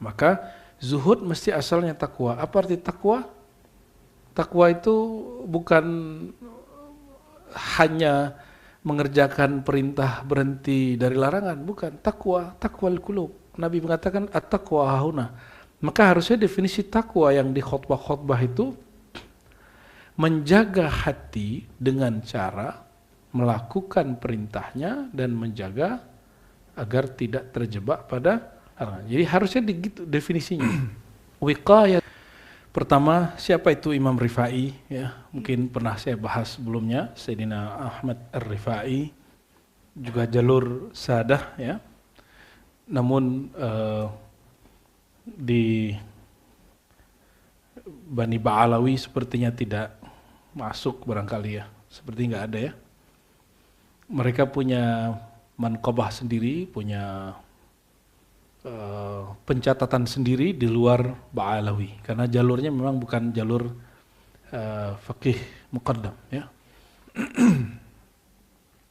Maka zuhud mesti asalnya takwa. Apa arti takwa? Takwa itu bukan hanya mengerjakan perintah berhenti dari larangan, bukan. Takwal qulub. Nabi mengatakan at-taqwa hahuna. Maka harusnya definisi takwa yang di khutbah-khutbah itu menjaga hati dengan cara melakukan perintahnya dan menjaga agar tidak terjebak pada larangan. Jadi harusnya gitu definisinya. Wiqayah. Pertama, siapa itu Imam Rifai? Ya, mungkin pernah saya bahas sebelumnya, Sayyidina Ahmad Ar-Rifai, juga jalur Sadah, ya. Namun di Bani Ba'alawi sepertinya tidak masuk barangkali ya, seperti nggak ada ya. Mereka punya manqabah sendiri, punya pencatatan sendiri di luar Ba'alawi, karena jalurnya memang bukan jalur faqih muqaddam ya.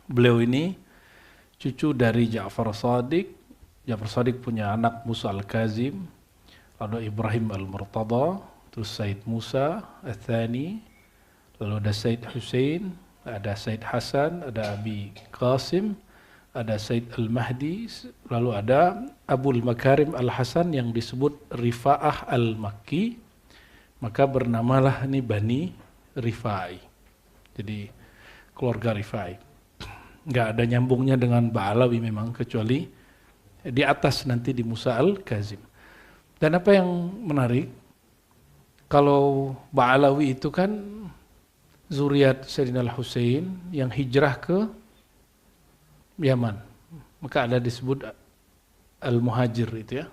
Beliau ini cucu dari Ja'far Shadiq. Ja'far Shadiq punya anak Musa Al-Kazim, lalu Ibrahim Al-Murtada, terus Said Musa Al-Thani, lalu ada Said Hussein, ada Said Hasan, ada Abi Qasim, ada Said Al-Mahdi, lalu ada Abul Makarim Al-Hasan yang disebut Rifa'ah Al-Makki, maka bernamalah ini Bani Rifai. Jadi keluarga Rifai. Nggak ada nyambungnya dengan Ba'alawi memang, kecuali di atas nanti di Musa Al-Kazim. Dan apa yang menarik, kalau Ba'alawi itu kan zuriat Sayyidina Al-Husain yang hijrah ke Yaman, maka ada disebut Al-Muhajir itu ya,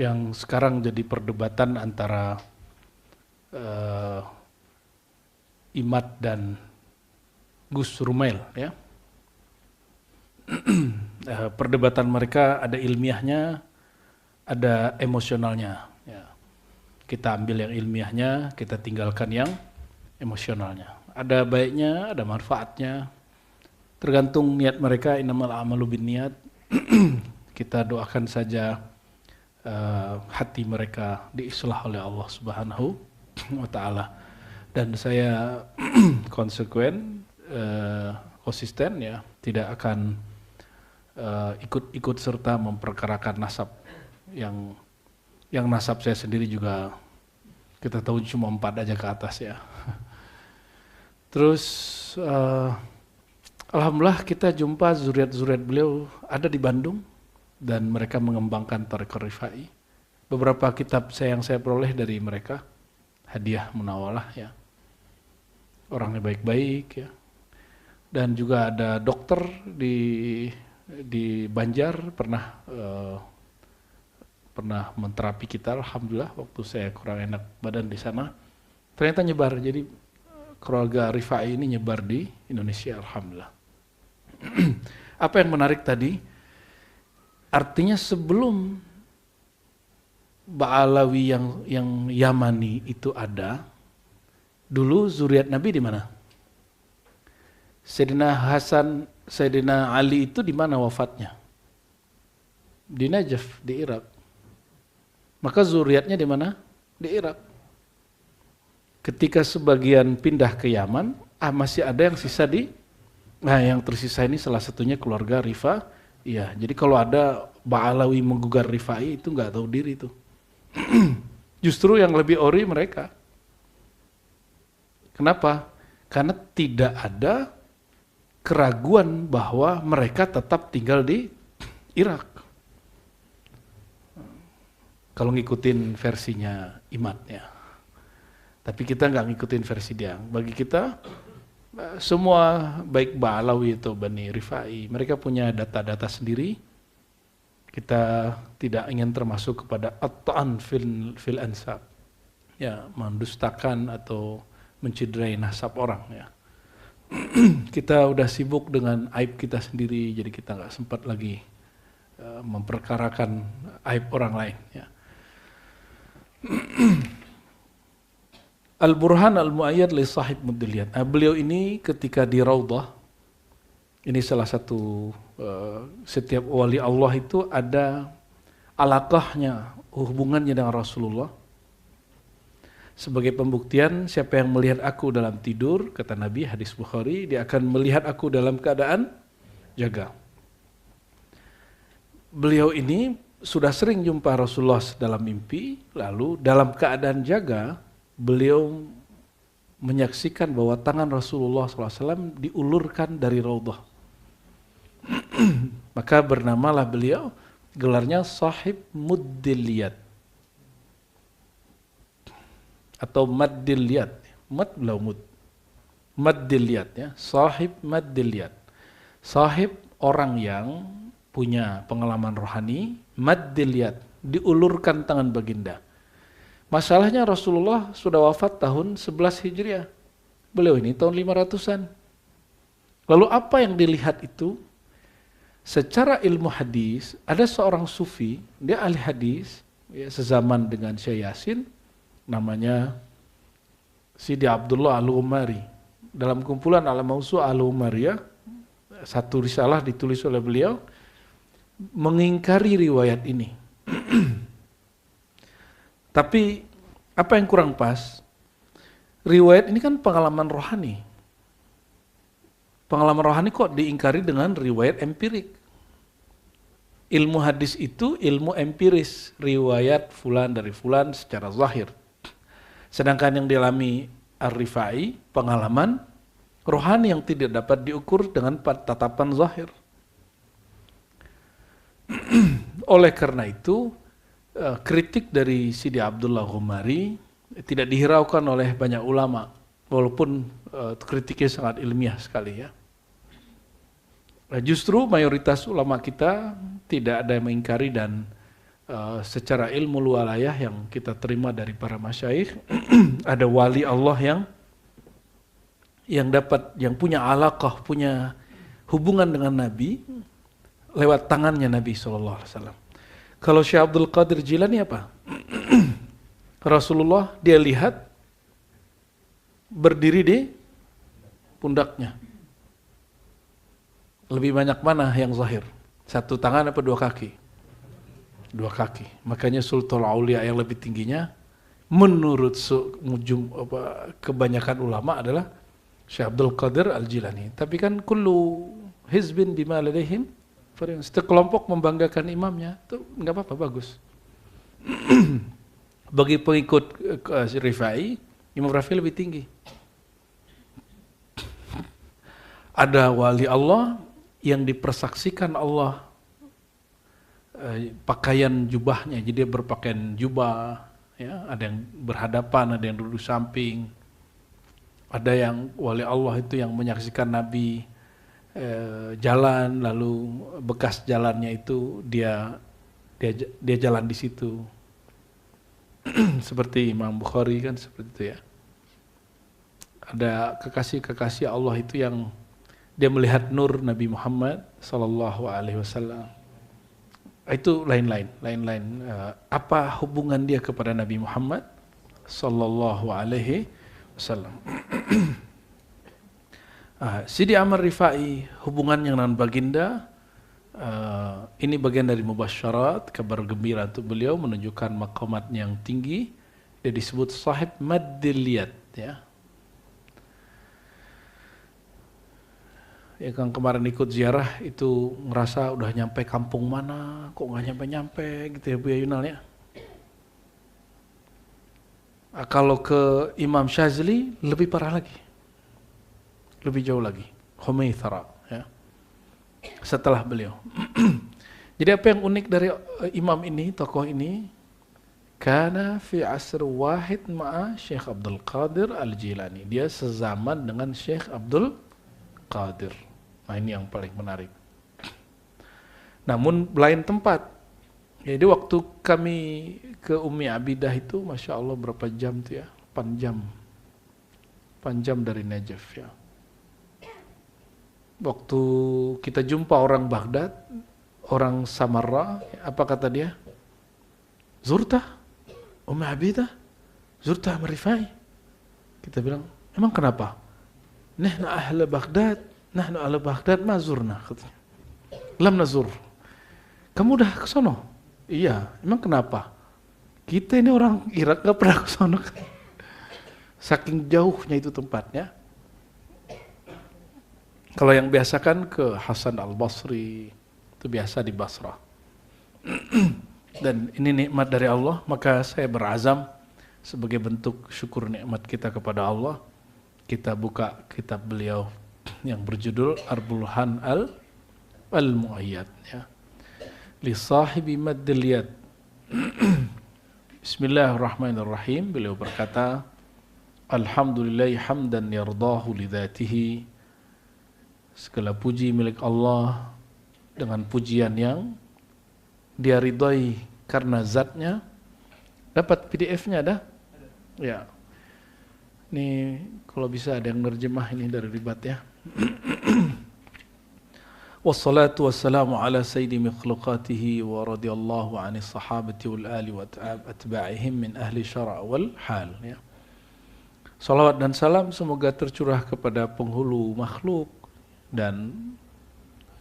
yang sekarang jadi perdebatan antara Imad dan Gus Rumail ya. Perdebatan mereka ada ilmiahnya, ada emosionalnya ya. Kita ambil yang ilmiahnya, kita tinggalkan yang emosionalnya. Ada baiknya, ada manfaatnya, tergantung niat mereka. Innamal a'malu binniyat. Kita doakan saja hati mereka diislah oleh Allah Subhanahu wa taala. Dan saya konsisten ya, tidak akan ikut serta memperkarakan nasab yang nasab saya sendiri juga kita tahu cuma 4 aja ke atas ya. Terus alhamdulillah kita jumpa zuriat-zuriat beliau ada di Bandung dan mereka mengembangkan Thariqah Rifai. Beberapa kitab yang saya peroleh dari mereka, hadiah munawalah ya. Orangnya baik-baik ya. Dan juga ada dokter di Banjar pernah menterapi kita, alhamdulillah, waktu saya kurang enak badan di sana. Ternyata nyebar, jadi keluarga Rifai ini nyebar di Indonesia, alhamdulillah. Apa yang menarik tadi, artinya sebelum Ba'alawi yang Yamani itu ada, dulu zuriat Nabi di mana? Sayyidina Hasan, Sayyidina Ali itu di mana wafatnya? Di Najaf, di Irak. Maka zuriatnya di mana? Di Irak. Ketika sebagian pindah ke Yaman, masih ada yang sisa yang tersisa ini salah satunya keluarga Rifai. Iya, jadi kalau ada Ba'alawi menggugat Rifai itu nggak tahu diri itu. Justru yang lebih ori mereka. Kenapa? Karena tidak ada keraguan bahwa mereka tetap tinggal di Irak. Kalau ngikutin versinya Imad ya. Tapi kita nggak ngikutin versi dia. Bagi kita semua baik Ba'alawi atau Bani Rifai, mereka punya data-data sendiri. Kita tidak ingin termasuk kepada at-ta'an fil ansab. Ya, mendustakan atau menciderai nasab orang ya. Kita udah sibuk dengan aib kita sendiri, jadi kita nggak sempat lagi memperkarakan aib orang lain ya. Al-Burhan Al-Mu'ayyad li Sahib Muddiliyat. Beliau ini ketika di Raudhah, ini salah satu setiap wali Allah itu ada alaqahnya, hubungannya dengan Rasulullah. Sebagai pembuktian, siapa yang melihat aku dalam tidur, kata Nabi, hadis Bukhari, dia akan melihat aku dalam keadaan jaga. Beliau ini sudah sering jumpa Rasulullah dalam mimpi, lalu dalam keadaan jaga, beliau menyaksikan bahwa tangan Rasulullah SAW diulurkan dari Raudhah. Maka bernamalah beliau, gelarnya Sahib Muddil Yad atau Maddil Yad. Mad belau mud. Maddil Yad ya, Sahib Maddil Yad. Sahib orang yang punya pengalaman rohani, Maddil Yad, diulurkan tangan baginda. Masalahnya Rasulullah sudah wafat tahun 11 Hijriah. Beliau ini tahun 500-an. Lalu apa yang dilihat itu? Secara ilmu hadis, ada seorang sufi, dia ahli hadis, ya, sezaman dengan Syekh Yasin, namanya Sidi Abdullah Al-Umari. Dalam kumpulan Al-Mawsu' Al-Umariyah, satu risalah ditulis oleh beliau, mengingkari riwayat ini. Tapi apa yang kurang pas? Riwayat ini kan pengalaman rohani. Pengalaman rohani kok diingkari dengan riwayat empirik? Ilmu hadis itu ilmu empiris, riwayat fulan dari fulan secara zahir. Sedangkan yang dialami Ar-Rifai, pengalaman rohani yang tidak dapat diukur dengan tatapan zahir. Oleh karena itu, kritik dari Sidi Abdullah Ghumari tidak dihiraukan oleh banyak ulama, walaupun kritiknya sangat ilmiah sekali ya. Justru mayoritas ulama kita tidak ada yang mengingkari dan secara ilmu lualayah yang kita terima dari para masyayikh, ada wali Allah yang punya alaqah, punya hubungan dengan Nabi lewat tangannya Nabi SAW. Kalau Syekh Abdul Qadir Jilani apa? Rasulullah dia lihat berdiri di pundaknya. Lebih banyak mana yang zahir? Satu tangan apa dua kaki? Dua kaki. Makanya Sultan Aulia yang lebih tingginya menurut kebanyakan ulama adalah Syekh Abdul Qadir Al-Jilani. Tapi kan kullu hizbin bima ladaihim, setiap kelompok membanggakan imamnya, itu nggak apa-apa, bagus. Bagi pengikut Rifai, Imam Rafi lebih tinggi. Ada wali Allah yang dipersaksikan Allah pakaian jubahnya, jadi dia berpakaian jubah, ya, ada yang berhadapan, ada yang duduk samping, ada yang wali Allah itu yang menyaksikan Nabi jalan, lalu bekas jalannya itu dia jalan di situ. Seperti Imam Bukhari kan seperti itu ya. Ada kekasih-kekasih Allah itu yang dia melihat nur Nabi Muhammad sallallahu alaihi wasallam. Itu lain-lain. Apa hubungan dia kepada Nabi Muhammad sallallahu alaihi wasallam? Sidi Amr Rifai hubungannya dengan baginda, ini bagian dari mubasyarat, kabar gembira untuk beliau, menunjukkan maqamat yang tinggi. Dia disebut Sahib Maddil Yad ya. Ya kan kemarin ikut ziarah itu ngerasa udah nyampe kampung mana, kok nggak nyampe-nyampe gitu ya Bu Yunal ya. Kalau ke Imam Syazili lebih parah lagi, lebih jauh lagi, Humaithara ya. Setelah beliau. Jadi apa yang unik dari imam ini, tokoh ini, kana fi asr wahid ma'a Syekh Abdul Qadir Al-Jilani. Dia sezaman dengan Syekh Abdul Qadir. Nah ini yang paling menarik. Namun lain tempat. Jadi waktu kami ke Umi Abidah itu, Masya Allah berapa jam tuh ya? 8 jam. 8 jam dari Najaf ya. Waktu kita jumpa orang Baghdad, orang Samarra, apa kata dia? Zurta, Umi Abidah, Zurta Marifai. Kita bilang, emang kenapa? Nahnu ahla Baghdad, nahnu ahla Baghdad ma zurna. Lam nazur. Kamu udah ke sono? Iya, emang kenapa? Kita ini orang Irak nggak pernah ke sana. Saking jauhnya itu tempatnya. Kalau yang biasa kan ke Hasan al-Basri, itu biasa di Basrah. Dan ini nikmat dari Allah, maka saya berazam sebagai bentuk syukur nikmat kita kepada Allah, kita buka kitab beliau yang berjudul Ar-Burhan al-Mu'ayyad, ya. Li sahibi maddil yad. Bismillahirrahmanirrahim. Beliau berkata, Alhamdulillahi hamdan yardahu lidhatihi. Segala puji milik Allah dengan pujian yang dia ridhai karena zatnya. Dapat PDF-nya dah? Ya. Ini kalau bisa ada yang nerjemah ini dari ribat ya. Wassalatu wassalamu ala sayyidi mikhlukatihi wa radiyallahu anis sahabati wal ali wa atba'ihim min ahli syara' wal hal, ya. Salawat dan salam semoga tercurah kepada penghulu makhluk, dan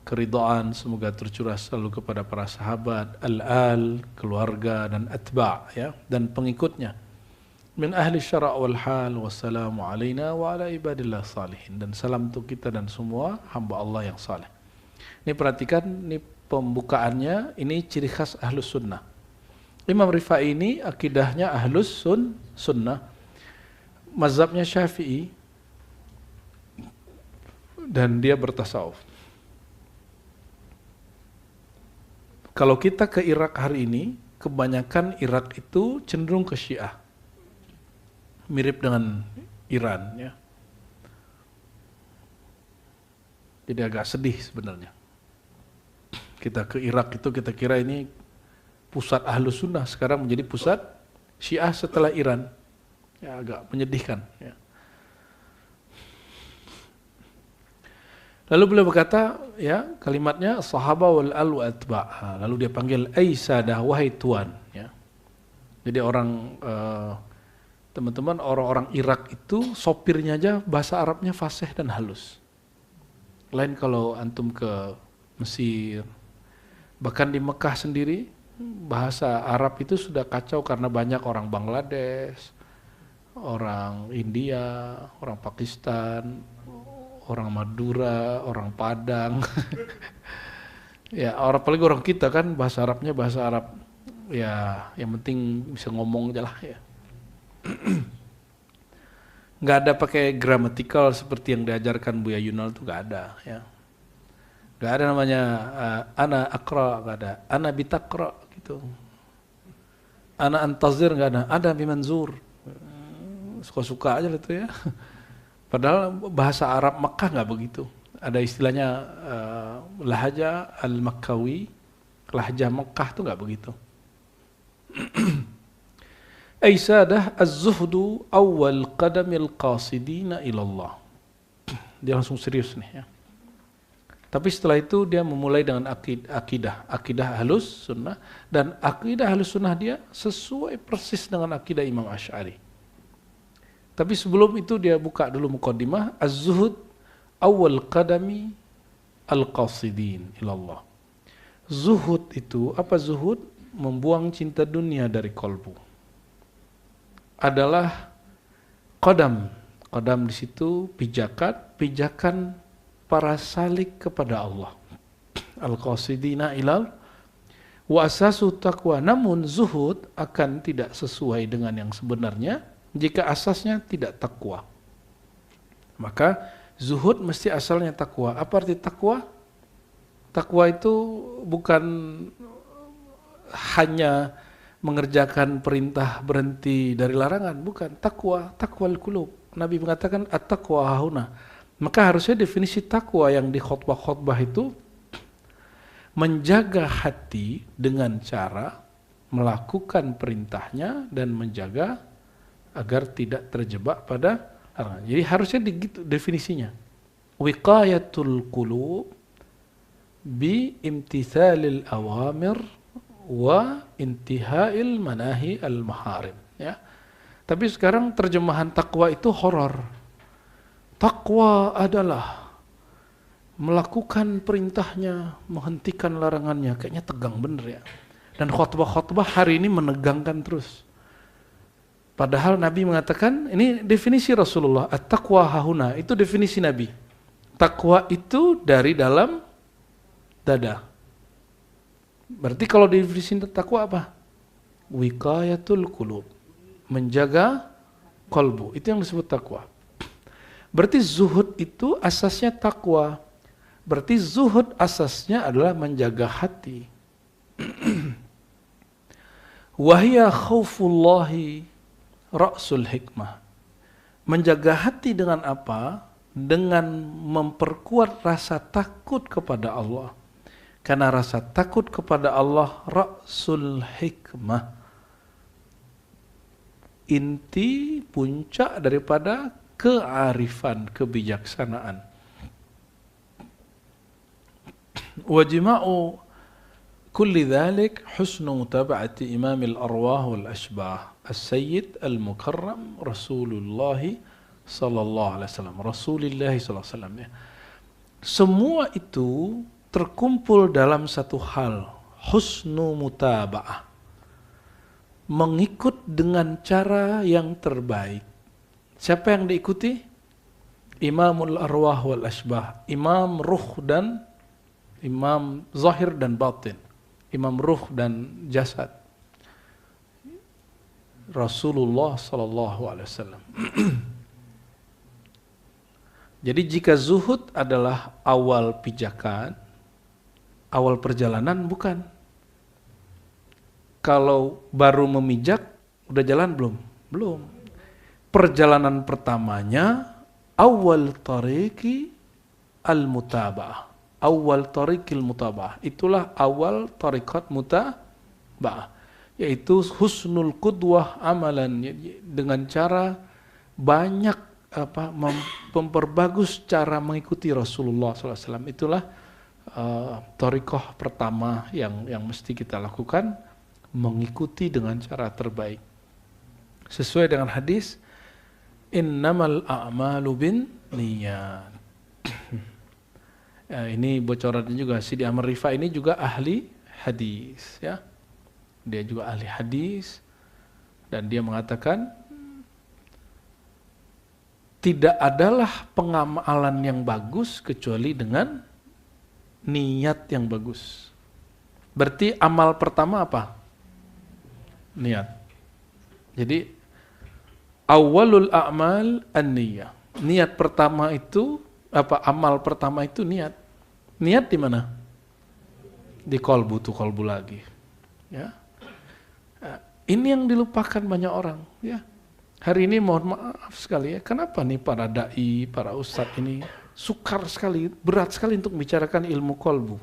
keridhaan semoga tercurah selalu kepada para sahabat, al-al, keluarga, dan atba', ya, dan pengikutnya. Min ahli syara' wal hal, wassalamu alaina wa ala ibadillah salihin. Dan salam untuk kita dan semua hamba Allah yang saleh. Ini perhatikan, ini pembukaannya, ini ciri khas ahlus sunnah. Imam Rifai ini akidahnya ahlus sunnah. Mazhabnya Syafi'i, dan dia bertasawuf. Kalau kita ke Irak hari ini, kebanyakan Irak itu cenderung ke Syiah. Mirip dengan Iran, ya. Jadi agak sedih sebenarnya. Kita ke Irak itu kita kira ini pusat Ahlus Sunnah, sekarang menjadi pusat Syiah setelah Iran. Ya, agak menyedihkan, ya. Lalu beliau berkata, ya, kalimatnya sahaba wal al wa atba'. Lalu dia panggil aisadah, wahai tuan, ya. Jadi teman-teman, orang-orang Irak itu sopirnya aja bahasa Arabnya fasih dan halus. Lain kalau antum ke Mesir, bahkan di Mekah sendiri bahasa Arab itu sudah kacau karena banyak orang Bangladesh, orang India, orang Pakistan, orang Madura, orang Padang. Ya, apalagi orang kita kan bahasa Arabnya bahasa Arab, ya, yang penting bisa ngomong aja lah, ya. Nggak ada pakai gramatikal seperti yang diajarkan Buya Yunal, itu nggak ada, ya. Nggak ada namanya ana akra, nggak ada. Ana bitakra gitu. Ana antazir, nggak ada. Ada bimanzur. Suka-suka aja itu, ya. Padahal bahasa Arab Makkah nggak begitu. Ada istilahnya lahaja al-Makkawi, lahjah Makkah itu nggak begitu. Aisadah az-zuhdu awal qadamil qasidina ilallah. Dia langsung serius nih, ya. Tapi setelah itu dia memulai dengan akidah Ahlus Sunnah, dan akidah Ahlus Sunnah dia sesuai persis dengan akidah Imam Asy'ari. Tapi sebelum itu dia buka dulu muqaddimah, az-zuhud awal qadami al-qasidin ilallah. Zuhud itu, apa zuhud? Membuang cinta dunia dari kolbu. Adalah qadam. Qadam di situ pijakan para salik kepada Allah. Al-qasidina ilal wa asasu taqwa. Namun zuhud akan tidak sesuai dengan yang sebenarnya jika asasnya tidak takwa. Maka zuhud mesti asalnya takwa. Apa arti takwa? Takwa itu bukan hanya mengerjakan perintah, berhenti dari larangan, bukan. Takwal qulub. Nabi mengatakan at-taqwa hahuna. Maka harusnya definisi takwa yang di khutbah-khutbah itu menjaga hati dengan cara melakukan perintahnya dan menjaga agar tidak terjebak pada larangan. Jadi harusnya begitu definisinya. Wiqayatul qulub bi imtithalil awamir wa intihail manahi al-maharim, ya. Tapi sekarang terjemahan takwa itu horor. Takwa adalah melakukan perintahnya, menghentikan larangannya. Kayaknya tegang bener, ya. Dan khutbah-khutbah hari ini menegangkan terus. Padahal Nabi mengatakan, ini definisi Rasulullah, at-taqwa hahuna, itu definisi Nabi. Takwa itu dari dalam dada. Berarti kalau definisi takwa apa? Wiqayatul qulub, menjaga kolbu, itu yang disebut takwa. Berarti zuhud itu asasnya takwa. Berarti zuhud asasnya adalah menjaga hati. Wahia khaufullahi ra'sul hikmah. Menjaga hati dengan apa? Dengan memperkuat rasa takut kepada Allah. Karena rasa takut kepada Allah ra'sul hikmah. Inti puncak daripada kearifan, kebijaksanaan. Wajima'u kulli dhalik husnu mutaba'ati imamil arwah wal ashbah as-sayyid al-mukarram Rasulullah sallallahu alaihi wasallam. Rasulullah sallallahu alaihi wasallam, ya. Semua itu terkumpul dalam satu hal, husnu mutaba'ah. Mengikut dengan cara yang terbaik. Siapa yang diikuti? Imamul arwah wal ashbah, imam ruh dan imam zahir dan batin, imam ruh dan jasad, Rasulullah sallallahu alaihi wasallam. Jadi jika zuhud adalah awal pijakan, awal perjalanan, bukan. Kalau baru memijak, udah jalan belum? Belum. Perjalanan pertamanya awal tariqi al-mutaba'ah. Awal tariqil mutaba'ah. Itulah awal tariqat mutaba'ah. Yaitu husnul qudwah amalan, dengan cara banyak memperbagus cara mengikuti Rasulullah SAW. Itulah tariqah pertama yang mesti kita lakukan, mengikuti dengan cara terbaik. Sesuai dengan hadis, innamal a'malu bin niyat. Ini bocorannya juga, Sidi Ahmad Rifai ini juga ahli hadis, ya. Dia juga ahli hadis, dan dia mengatakan tidak adalah pengamalan yang bagus kecuali dengan niat yang bagus. Berarti amal pertama apa? Niat. Jadi awalul a'mal an-niyah. Niat pertama itu apa? Amal pertama itu niat. Niat di mana? Di kolbu, tuh kolbu lagi. Ya. Ini yang dilupakan banyak orang, ya. Hari ini mohon maaf sekali, ya. Kenapa nih para dai, para ustadz ini sukar sekali, berat sekali untuk bicarakan ilmu kolbu.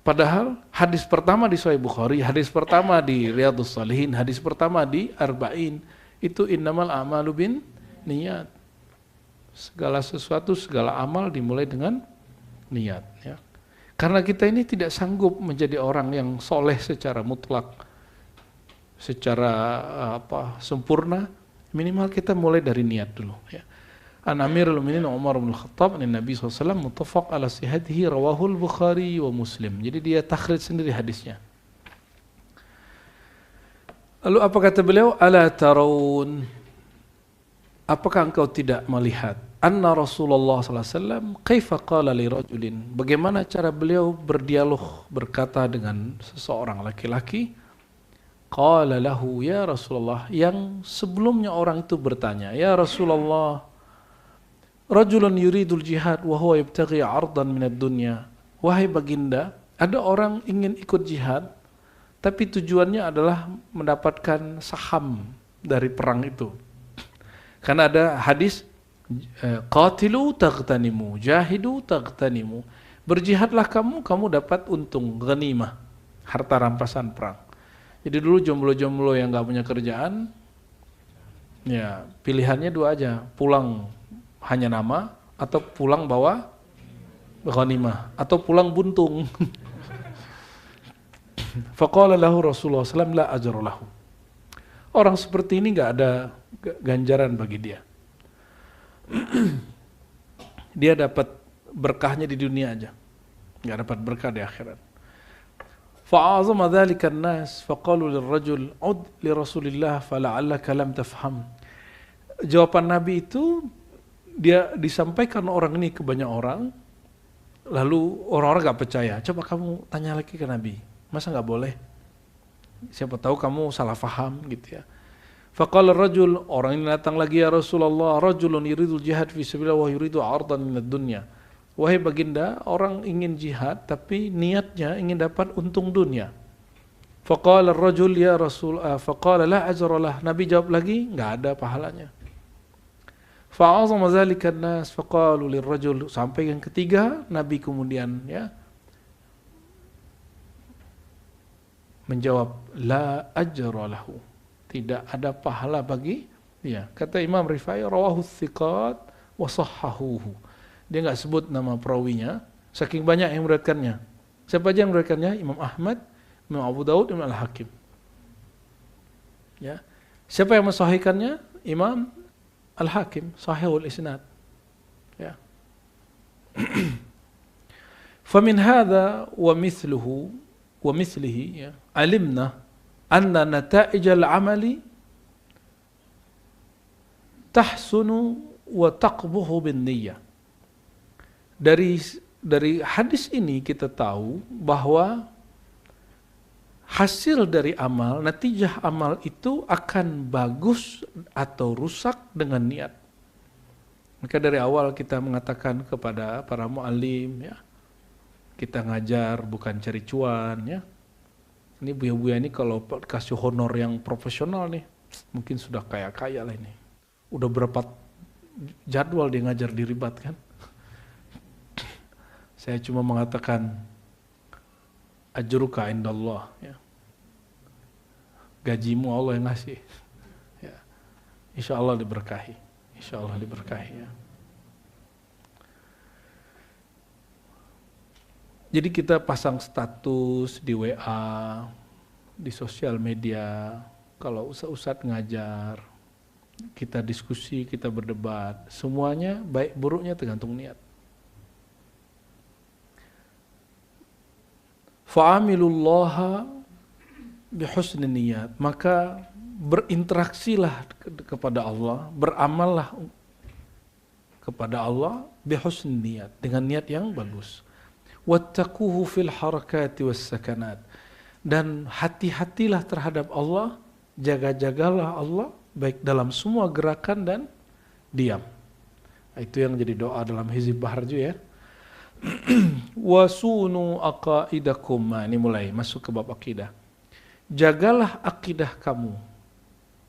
Padahal hadis pertama di Sahih Bukhari, hadis pertama di Riyadhus Shalihin, hadis pertama di Arba'in, itu innamal a'malu bin niyat. Segala sesuatu, segala amal dimulai dengan niat, ya. Karena kita ini tidak sanggup menjadi orang yang soleh secara mutlak, secara sempurna. Minimal kita mulai dari niat dulu, ya. An Amirul Mu'minin Umar bin Khattab, Nabi SAW muttafaq ala sihhatihi, rawahul Bukhari wa Muslim. Jadi dia takhrij sendiri hadisnya. Lalu apa kata beliau? Ala tarawun, apakah engkau tidak melihat anna Rasulullah SAW kaifa qala li rajulin, bagaimana cara beliau berdialog, berkata dengan seseorang laki-laki. Qala lahu ya Rasulullah, yang sebelumnya orang itu bertanya, ya Rasulullah, rajulun yuridul jihad wa huwa yabtaghi 'ardan minad dunya. Wahai baginda, ada orang ingin ikut jihad tapi tujuannya adalah mendapatkan saham dari perang itu. Karena ada hadis qatilu taghtanimu, jahidu taghtanimu. Berjihadlah kamu dapat untung, ghanimah, harta rampasan perang. Jadi dulu jomblo-jomblo yang enggak punya kerjaan, ya pilihannya dua aja, pulang hanya nama, atau pulang bawa ghanimah, atau pulang buntung. Faqala lahu Rasulullah SAW la ajra lahu. Orang seperti ini enggak ada ganjaran bagi dia. Dia dapat berkahnya di dunia aja, enggak dapat berkah di akhirat. Fa'azama dzalika an-nas faqalu lirrajul ud li Rasulillah fala'allaka lam tafham. Jawaban Nabi itu dia disampaikan orang ini ke banyak orang, lalu orang-orang gak percaya. Coba kamu tanya lagi ke Nabi, masa gak boleh? Siapa tahu kamu salah faham gitu ya. Faqala rajul, orang ini datang lagi, ya Rasulullah, rajulun yuridul jihad fi sabilillah wa yuridu 'ardan minad dunya. Wahai baginda, orang ingin jihad tapi niatnya ingin dapat untung dunia. Faqala rajul ya Rasul, faqala la ajra lah. Nabi jawab lagi, enggak ada pahalanya. Fa'azama dzalika an-nas faqalu lirrajul, sampai yang ketiga Nabi kemudian ya menjawab la ajra lahu, tidak ada pahala bagi dia. Kata Imam Rifai, rawahu thiqat wa sahhahuhu. Dia enggak sebut nama perawinya, saking banyak yang meriwayatkannya. Siapa aja yang meriwayatkannya? Imam Ahmad, Imam Abu Daud, Imam Al-Hakim. Ya. Siapa yang mensahihkannya? Imam Al-Hakim, sahihul isnad. Ya. Famin hadha wa mithluhu wa mithlihi ya, alimna anna nata'ij al-amali tahsunu wa taqbuhu bin niyyah. Dari hadis ini kita tahu bahwa hasil dari amal, natijah amal itu akan bagus atau rusak dengan niat. Maka dari awal kita mengatakan kepada para muallim ya, kita ngajar bukan cari cuan ya. Ini buya-buya ini kalau kasih honor yang profesional nih, mungkin sudah kaya-kaya lah ini. Udah berapa jadwal dia ngajar di Ribat kan. Saya cuma mengatakan ajruka indallah ya. Gajimu Allah yang ngasih. Ya. Insya Allah diberkahi. Insya Allah diberkahi ya. Jadi kita pasang status di WA, di sosial media, kalau ustaz-ustaz ngajar, kita diskusi, kita berdebat, semuanya baik buruknya tergantung niat. Fa'amilullaha bihusni niyat, maka berinteraksilah kepada Allah, beramallah kepada Allah bihusni niyat, dengan niat yang bagus. Wattaquhu fil harakati was sakanat, dan hati-hatilah terhadap Allah, jaga-jagalah Allah baik dalam semua gerakan dan diam. Itu yang jadi doa dalam Hizib Bahar juga ya. Wasunu aqaidakum. Nah, ini mulai masuk ke bab akidah. Jagalah akidah kamu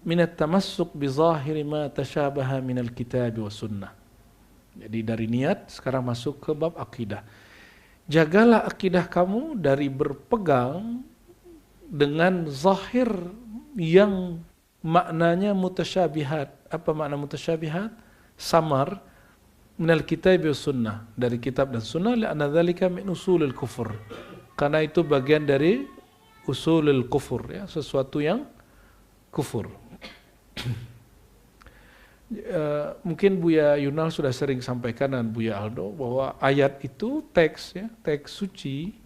minat tamassuk bi zahiri ma tashabaha minal kitab wa sunnah. Jadi dari niat sekarang masuk ke bab akidah. Jagalah akidah kamu dari berpegang dengan zahir yang maknanya mutasyabihat. Apa makna mutasyabihat? Samar. Minal kitab wa sunnah, dari kitab dan sunnah, li'anna dzalika min usulil kufur, karena itu bagian dari usulil kufur ya, sesuatu yang kufur. Mungkin Buya Yunal sudah sering sampaikan dan Buya Aldo bahwa ayat itu teks ya, teks suci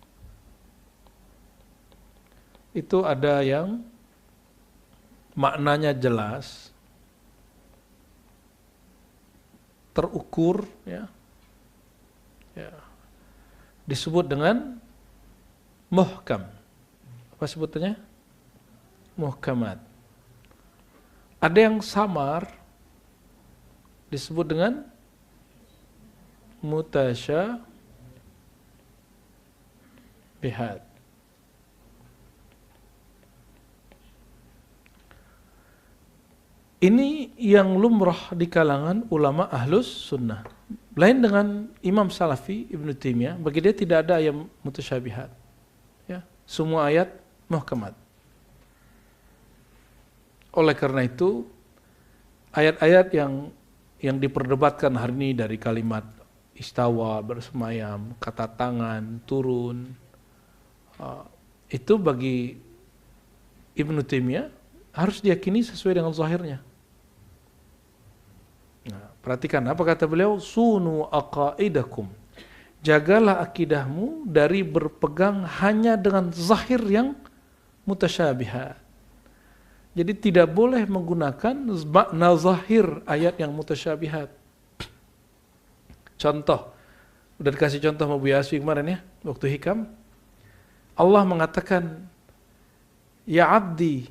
itu ada yang maknanya jelas, terukur ya, disebut dengan muhkam. Apa sebutannya? Muhkamat. Ada yang samar, disebut dengan mutasyabihat. Ini yang lumrah di kalangan ulama ahlus sunnah. Lain dengan Imam Salafi Ibnu Taimiyah, bagi dia tidak ada ayat mutasyabihat. Ya, semua ayat muhkamat. Oleh karena itu, ayat-ayat yang diperdebatkan hari ini dari kalimat istawa, bersemayam, kata tangan, turun, itu bagi Ibnu Taimiyah harus diyakini sesuai dengan zahirnya. Nah, perhatikan apa kata beliau, sunu aqaidakum, jagalah akidahmu dari berpegang hanya dengan zahir yang mutasyabihat. Jadi tidak boleh menggunakan makna zahir ayat yang mutasyabihat. Contoh, udah dikasih contoh sama Bu Yaswi kemarin ya, waktu hikam. Allah mengatakan, ya abdi,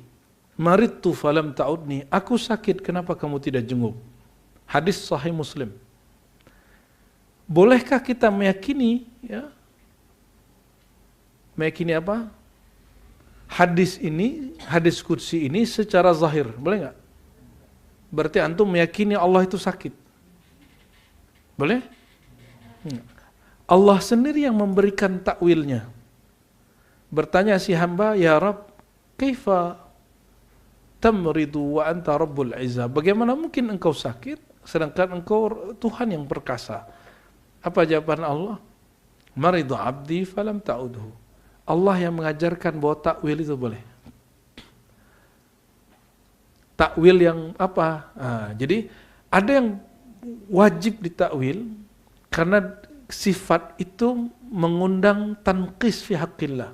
maridtu falam ta'udni. Aku sakit, kenapa kamu tidak jenguk? Hadis Sahih Muslim. Bolehkah kita meyakini, ya, meyakini apa? Hadis ini, hadis qudsi ini secara zahir, boleh nggak? Berarti antum meyakini Allah itu sakit. Boleh? Allah sendiri yang memberikan takwilnya. Bertanya si hamba, ya Rabb, kaifa tamridu wa anta rabbul izzah? Bagaimana mungkin engkau sakit sedangkan engkau Tuhan yang perkasa? Apa jawaban Allah? Maridu abdi falam ta'udhu. Allah yang mengajarkan bahwa takwil itu boleh. Takwil yang apa? Jadi ada yang wajib ditakwil karena sifat itu mengundang tanqis fi haqqillah.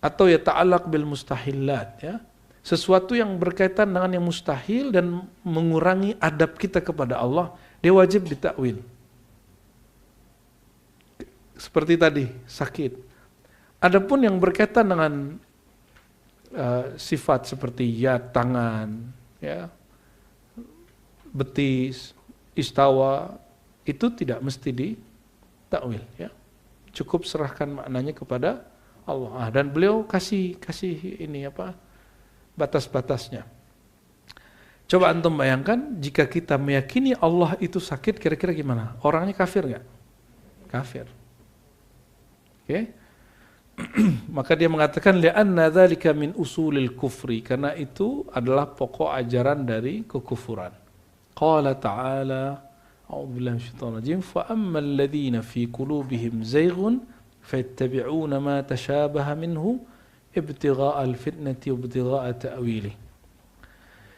Atau ya ta'alaq bil mustahilat, ya. Sesuatu yang berkaitan dengan yang mustahil dan mengurangi adab kita kepada Allah, dia wajib ditakwil. Seperti tadi, sakit. Adapun yang berkaitan dengan sifat seperti ya tangan, ya, betis, istawa, itu tidak mesti ditakwil, ya. Cukup serahkan maknanya kepada Allah. Dan beliau kasih ini apa? Batas-batasnya. Coba antum bayangkan jika kita meyakini Allah itu sakit, kira-kira gimana? Orangnya kafir nggak? Kafir. Oke? Maka dia mengatakan li'anna dzalika min usulil kufri, karena itu adalah pokok ajaran dari kekufuran. Qala ta'ala, a'udzubillahi minasyaitonir rajim, fa ammal ladzina fi qulubihim zayghun fayattabi'una ma tashabaha minhu ibtigha'al fitnati wa ibtigha'a ta'wili.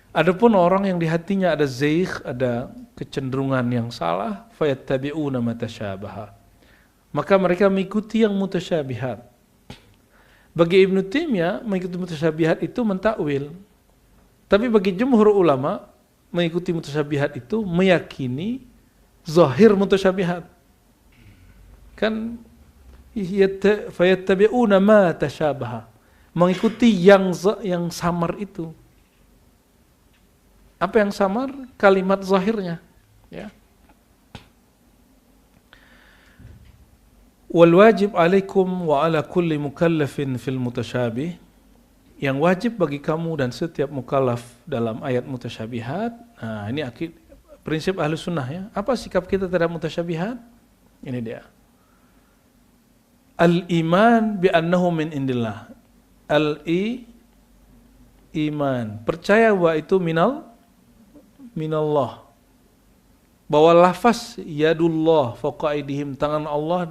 Adapun orang yang di hatinya ada zaigh, ada kecenderungan yang salah, fayattabi'una ma tashabaha, maka mereka mengikuti yang mutasyabihat. Bagi Ibnu Taimiyah, mengikuti mutasyabihat itu mentakwil. Tapi bagi jumhur ulama, mengikuti mutasyabihat itu meyakini zahir mutasyabihat. Kan fayattabi'una ma tashabaha, mengikuti yang samar itu. Apa yang samar? Kalimat zahirnya, ya. Wal wajib alaikum wa ala kulli mukallafin fil mutasyabih. Yang wajib bagi kamu dan setiap mukallaf dalam ayat mutasyabihat. Nah, ini prinsip ahli sunnah, ya. Apa sikap kita terhadap mutasyabihat? Ini dia. Al-iman bi annahu min indillah. Iman, percaya bahwa itu minallah. Bahwa lafaz yadullah fawqa aydihim, tangan Allah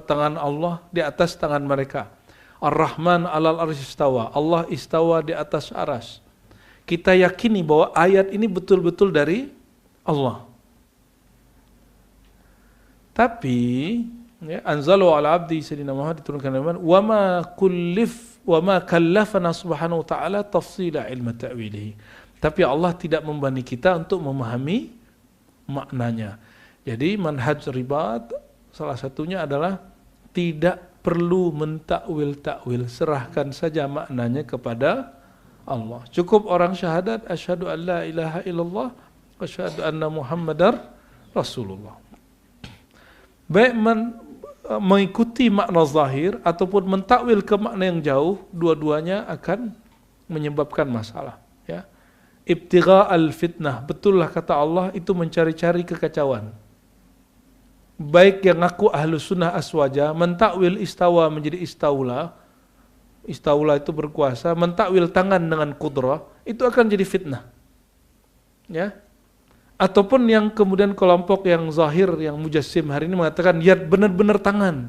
tangan Allah di atas tangan mereka. Ar-Rahman 'alal arsy istawa, Allah istawa di atas aras. Kita yakini bahwa ayat ini betul-betul dari Allah. Tapi ya, anzalu ala abdi sayyidina Muhammad, diturunkan oleh Muhammad, wa ma kallafana subhanahu wa ta'ala tafsila ilma ta'wilihi. Tapi Allah tidak membebani kita untuk memahami maknanya. Jadi manhaj ribat salah satunya adalah tidak perlu mentakwil-takwil, serahkan saja maknanya kepada Allah. Cukup orang syahadat asyhadu an la ilaha illallah wa asyhadu anna muhammadar rasulullah. Baik mengikuti makna zahir ataupun mentakwil ke makna yang jauh, dua-duanya akan menyebabkan masalah, ya. Ibtigha'al fitnah, betullah kata Allah, itu mencari-cari kekacauan. Baik yang ngaku ahlu sunnah aswaja, mentakwil istawa menjadi istaula itu berkuasa, mentakwil tangan dengan kudrah, itu akan jadi fitnah, ya. Ataupun yang kemudian kelompok yang zahir, yang mujassim hari ini mengatakan yad benar-benar tangan,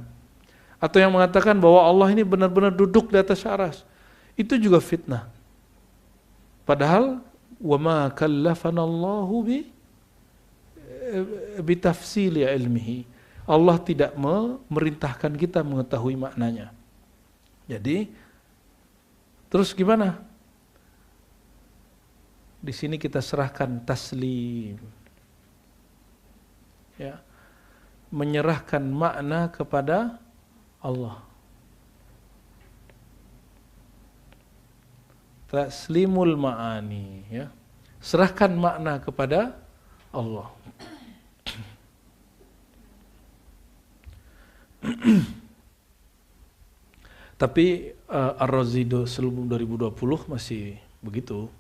atau yang mengatakan bahwa Allah ini benar-benar duduk di atas aras, itu juga fitnah. Padahal wa ma kallafanallahu bi tafsili ilmihi. Allah tidak memerintahkan kita mengetahui maknanya. Jadi, terus gimana? Di sini kita serahkan taslim. Ya. Menyerahkan makna kepada Allah. Taslimul ma'ani, ya. Serahkan makna kepada Allah. Tapi Ar-Razi sebelum 2020 masih begitu.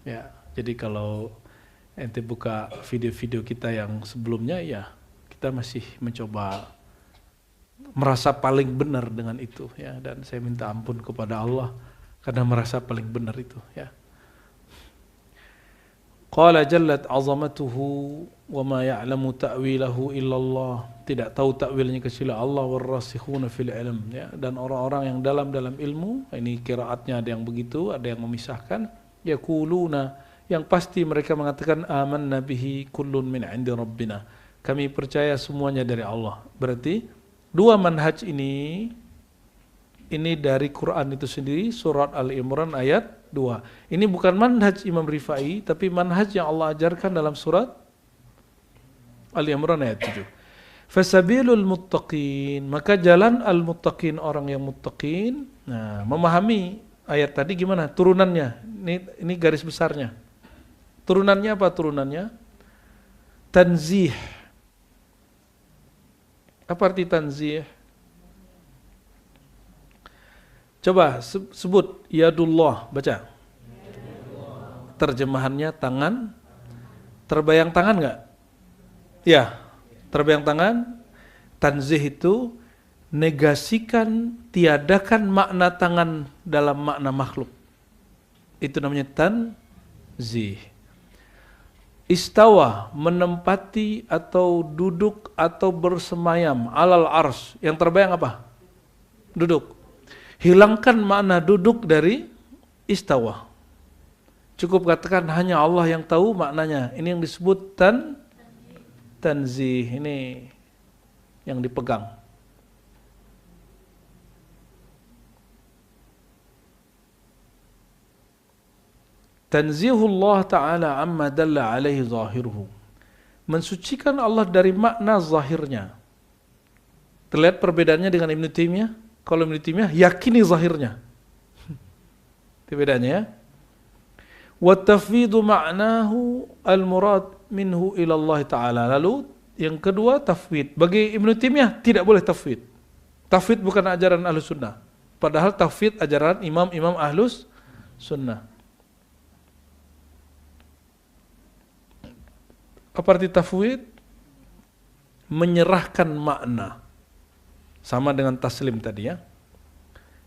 Ya, jadi kalau ente buka video-video kita yang sebelumnya, ya kita masih mencoba merasa paling benar dengan itu, ya. Dan saya minta ampun kepada Allah karena merasa paling benar itu, ya. Qala jallat azamatuhu wa ma ya'lamu ta'wilahu illallah. Tidak tahu takwilnya kecuali Allah, warrasikhuna fil ilm, ya. Dan orang-orang yang dalam ilmu, ini qiraatnya ada yang begitu, ada yang memisahkan, yaquluna, yang pasti mereka mengatakan amanna bihi kullun min 'indi rabbina. Kami percaya semuanya dari Allah. Berarti dua manhaj ini dari Quran itu sendiri, surat Al-Imran ayat 2. Ini bukan manhaj Imam Rifai, tapi manhaj yang Allah ajarkan dalam surat Al-Imran ayat 7. Fasabilul muttaqin, maka jalan al-muttaqin, orang yang muttaqin. Nah, memahami ayat tadi gimana? Turunannya, ini garis besarnya. Turunannya apa turunannya? Tanzih. Apa arti tanzih? Coba sebut yadullah, baca. Terjemahannya tangan. Terbayang tangan enggak? Ya, terbayang tangan. Tanzih itu negasikan, tiadakan makna tangan dalam makna makhluk. Itu namanya tanzih. Istawa, menempati atau duduk atau bersemayam alal ars. Yang terbayang apa? Duduk. Hilangkan makna duduk dari istawa. Cukup katakan hanya Allah yang tahu maknanya. Ini yang disebut tanzih. Ini yang dipegang. Tanzihullah ta'ala amma dalla alaihi zahiruhu. Mensucikan Allah dari makna zahirnya. Terlihat perbedaannya dengan Ibnu Taimiyah? Kalau Ibnu Taimiyah yakini zahirnya. Itu bedanya, ya. Wa tafwidu ma'nahu al-murad minhu ila Allah ta'ala. Lalu yang kedua tafwid. Bagi Ibnu Taimiyah tidak boleh tafwid. Tafwid bukan ajaran Ahlus Sunnah. Padahal tafwid ajaran imam-imam Ahlus Sunnah. Apa arti tafwid? Menyerahkan makna. Sama dengan taslim tadi, ya.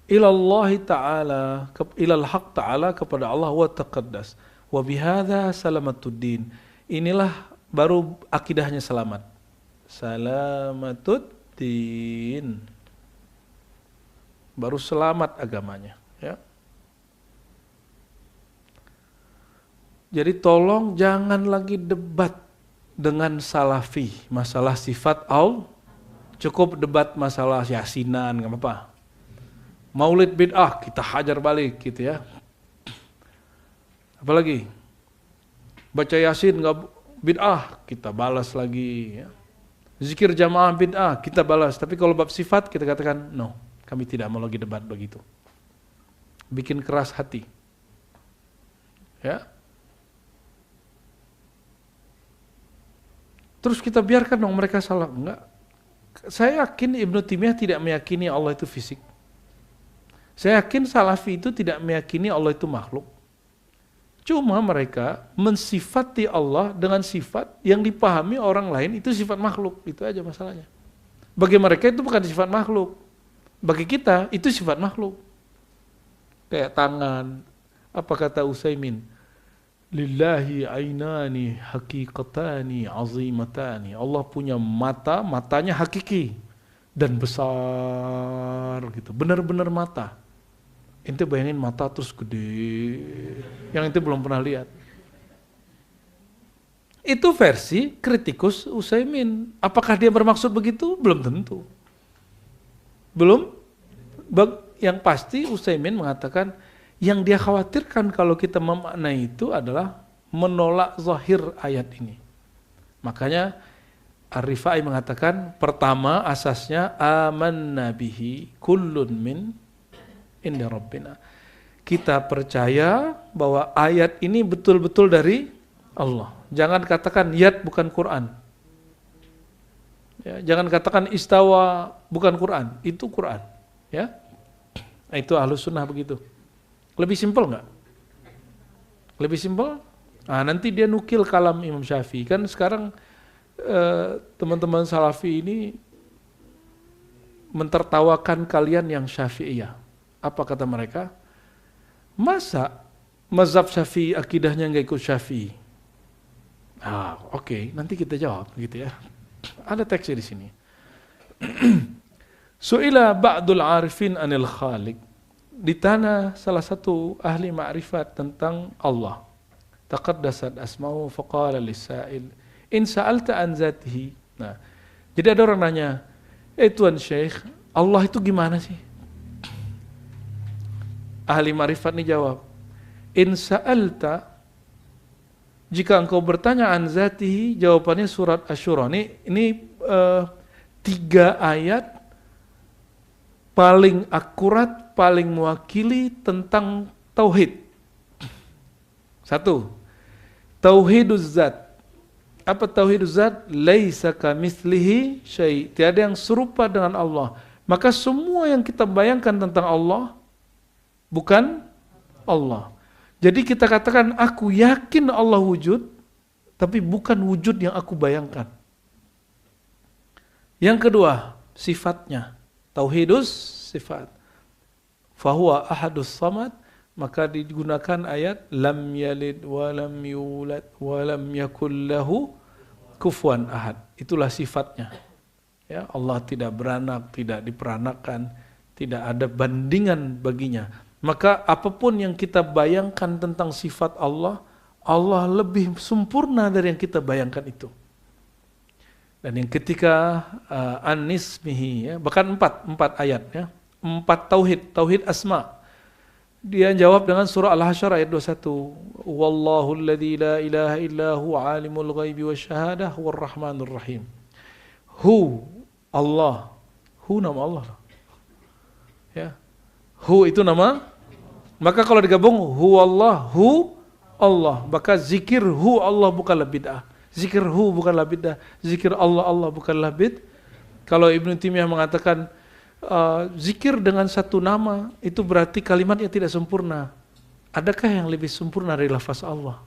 Ilallahi ta'ala, ilal haq ta'ala, kepada Allah, wa taqaddas. Wa bihadza salamatuddin. Inilah baru akidahnya selamat. Salamatuddin. Baru selamat agamanya, ya. Jadi tolong jangan lagi debat dengan salafi masalah sifat Allah. Cukup debat masalah yasinan, nggak apa-apa. Maulid bid'ah, kita hajar balik gitu, ya. Apalagi baca yasin nggak bid'ah, kita balas lagi, ya. Zikir jamaah bid'ah, kita balas. Tapi kalau bab sifat kita katakan no, kami tidak mau lagi debat begitu. Bikin keras hati, ya. Terus kita biarkan dong mereka salah. Enggak. Saya yakin Ibnu Taimiyah tidak meyakini Allah itu fisik. Saya yakin Salafi itu tidak meyakini Allah itu makhluk. Cuma mereka mensifati Allah dengan sifat yang dipahami orang lain itu sifat makhluk. Itu aja masalahnya. Bagi mereka itu bukan sifat makhluk. Bagi kita itu sifat makhluk. Kayak tangan. Apa kata Utsaimin? Lillahi ainani haqiqatani azimatani. Allah punya mata, matanya hakiki dan besar gitu. Benar-benar mata. Ente bayangin mata terus gede. Yang ente belum pernah lihat. Itu versi kritikus Utsaimin. Apakah dia bermaksud begitu? Belum tentu. Belum. Yang pasti Utsaimin mengatakan yang dia khawatirkan kalau kita memaknai itu adalah menolak zahir ayat ini. Makanya Ar-Rifai mengatakan pertama asasnya amanna bihi kullun min indi rabbina. Kita percaya bahwa ayat ini betul-betul dari Allah. Jangan katakan yad bukan Quran. Ya, jangan katakan istawa bukan Quran, itu Quran. Ya, itu Ahlus Sunnah begitu. Lebih simpel nggak? Lebih simpel? Nah, nanti dia nukil kalam Imam Syafi'i. Kan sekarang teman-teman Salafi ini mentertawakan kalian yang Syafi'iyah. Apa kata mereka? Masa mazhab Syafi'i akidahnya nggak ikut Syafi'i? Oke, nanti kita jawab gitu ya. Ada teksnya di sini. Su'ila ba'dul arifin anil khaliq. Ditanya salah satu ahli ma'rifat tentang Allah. Taqaddasat asma'u faqala lis-sa'il in sa'alta an zatihi. Nah, jadi ada orang nanya, Tuan Syekh, Allah itu gimana sih? Ahli ma'rifat ini jawab, in sa'alta, jika engkau bertanya an zatihi, jawabannya surat Asy-Syura. Ini 3 ayat paling akurat, paling mewakili tentang tauhid. 1. Tauhiduz zat. Apa tauhiduz zat? Laisa kamitslihi syai'. Tiada yang serupa dengan Allah. Maka semua yang kita bayangkan tentang Allah bukan Allah. Jadi kita katakan aku yakin Allah wujud, tapi bukan wujud yang aku bayangkan. Yang kedua, sifatnya. Tauhidus sifat. Fahuwa ahadus samad, maka digunakan ayat lam yalid wa lam yulad wa lam yakul lahu kufuwan ahad. Itulah sifatnya. Ya, Allah tidak beranak, tidak diperanakan, tidak ada bandingan baginya. Maka apapun yang kita bayangkan tentang sifat Allah, Allah lebih sempurna dari yang kita bayangkan itu. Dan yang ketika an-nismihi, ya, bahkan 4 ayat, ya, 4 tauhid asma. Dia jawab dengan surah Al-Hasyr ayat 21. Wallahu alladzi la ilaha illa huwa alimul ghaibi wasyahadah huwar rahmanur rahim. Allah. Nama Allah. Ya. Itu nama. Maka kalau digabung Allah, maka zikir Allah bukanlah bid'ah. Zikir bukanlah bid'ah. Zikir Allah bukanlah bid'ah. Kalau Ibnu Taimiyah mengatakan zikir dengan satu nama itu berarti kalimatnya tidak sempurna. Adakah yang lebih sempurna dari lafaz Allah?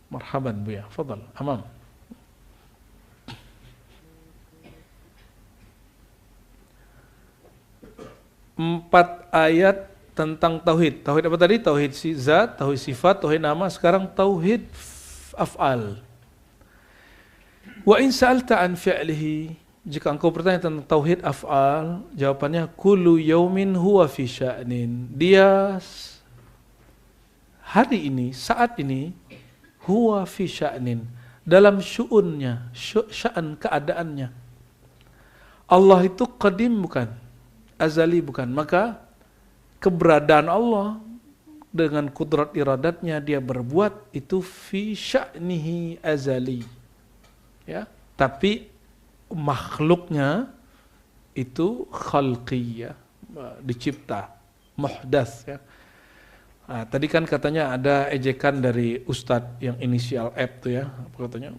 Marhaban Buya, fadal, amam. Empat ayat tentang tauhid. Tauhid apa tadi? Tauhid zat, tauhid sifat, tauhid nama. Sekarang tauhid af'al. Wa in sa'alta an fi'lihi, jika engkau bertanya tentang tauhid af'al, jawabannya kullu yaumin huwa fi sya'nin. Dia hari ini, saat ini, huwa fi sya'nin, dalam syu'unnya, sya'an keadaannya. Allah itu qadim bukan? Azali bukan? Maka keberadaan Allah dengan kudrat iradatnya dia berbuat itu fi sya'nihi azali. Ya, tapi makhluknya itu khalqiyah, dicipta, muhdas, ya. Nah, tadi kan katanya ada ejekan dari Ustadz yang inisial F tuh, ya.